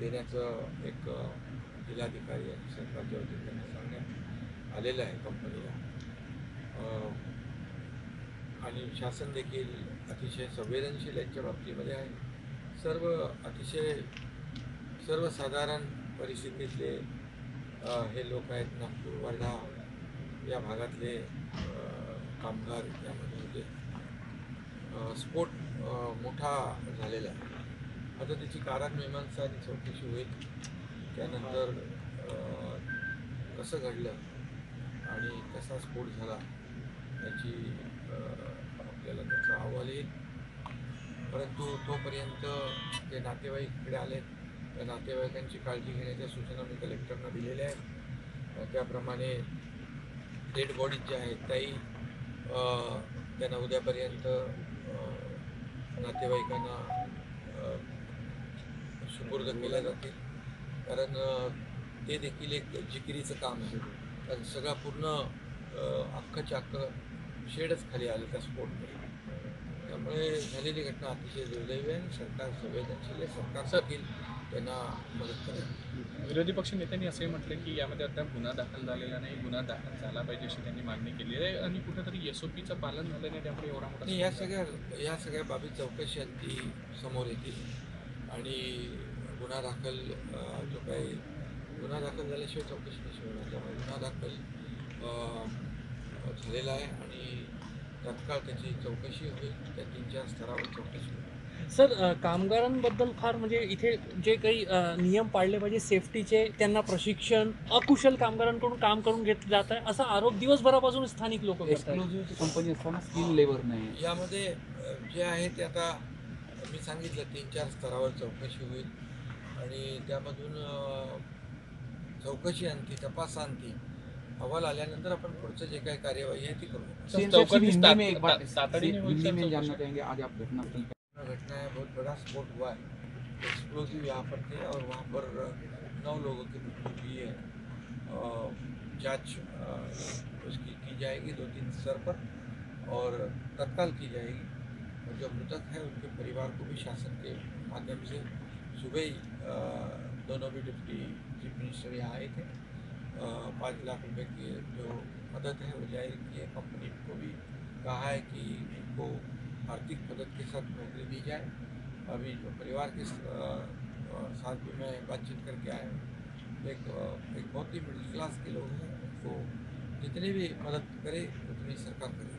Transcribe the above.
देण्याचं एक जिल्हाधिकारी आणि सरकारच्या वतीने त्यांना सांगण्यात आलेलं आहे कंपनीला. आणि शासन देखील अतिशय संवेदनशील यांच्या बाबतीमध्ये आहे. अतिशय सर्वसाधारण परिस्थितीतले हे लोक आहेत. नागपूर वर्धा या भागातले कामगार यामध्ये होते. स्फोट मोठा झालेला आहे. आता त्याची कारणमीमांसा आणि चौकशी होईल. त्यानंतर कसं घडलं आणि कसा स्फोट झाला याची आपल्याला त्याचा अहवाल येईल. परंतु तोपर्यंत जे नातेवाईक इकडे आले त्या नातेवाईकांची काळजी घेण्याच्या सूचना मी कलेक्टरना दिलेल्या आहेत. त्याप्रमाणे डेड बॉडीज ज्या आहेत त्याही त्यांना उद्यापर्यंत नातेवाईकांना सुपूर्द केल्या जातील. कारण ते देखील एक जिकिरीचं काम आहे. कारण सगळा पूर्ण अख्खच्या अख्खं शेडच खाली आलं त्या स्फोटमुळे. त्यामुळे झालेली घटना अतिशय दुर्दैवी आहे. सरकार संवेदनशील आहे. सरकार देखील त्यांना मदत करेल. विरोधी पक्ष नेत्यांनी असंही म्हटलं की यामध्ये अद्याप गुन्हा दाखल झालेला नाही, गुन्हा दाखल झाला पाहिजे अशी त्यांनी मागणी केली आहे आणि कुठेतरी SOPचं पालन झालं नाही, त्यामुळे एवढा मोठा नाही. या सगळ्या बाबी चौकशी ती समोर येतील आणि गुन्हा दाखल गुन्हा दाखल झाल्याशिवाय चौकशी कशी होणार. त्यामुळे गुन्हा दाखल झालेला आहे आणि तत्काळ त्याची चौकशी होईल. त्या 3-4 स्तरावर चौकशी होईल. सर, कामगारांबद्दल फार म्हणजे इथे जे काही नियम पाळले पाहिजे सेफ्टीचे, त्यांना प्रशिक्षण अकुशल कामगारांकडून काम करून घेतलं जात आहे असा आरोप दिवसभरापासून स्थानिक लोक करतात. एक्सक्लुझिव्ह कंपनी असताना स्किल लेबर नाही. यामध्ये जे आहे ते आता मी सांगितलं 3-4 स्तरावर चौकशी होईल आणि त्यामधून चौकशी अंती तपास अंती अहवाल आल्यानंतर आपण पुढचं जे काही कार्यवाही आहे ती करू. हिंदी में एक बात जानना चाहेंगे आज आप घटना है, बहुत बड़ा स्फोट हुआ है, एक्सप्लोजिव यहाँ पर थे और वहाँ पर 9 लोगों की मृत्यु हुई है. जांच उसकी की जाएगी 2-3 स्तर पर और तत्काल की जाएगी. और जो मृतक है उनके परिवार को भी शासन के माध्यम से सुबह ही दोनों भी डिप्टी चीफ मिनिस्टर यहाँ आए थे. 5 लाख रुपए की जो मदद है वो जारी की है. कंपनी को भी कहा है कि उनको आर्थिक मदद के साथ नौकरी दी जाए. अभी जो परिवार के साथ भी मैं बातचीत करके आया हूँ. एक बहुत ही मिडिल क्लास के लोग हैं, उनको जितनी भी मदद करे उतनी सरकार करेगी.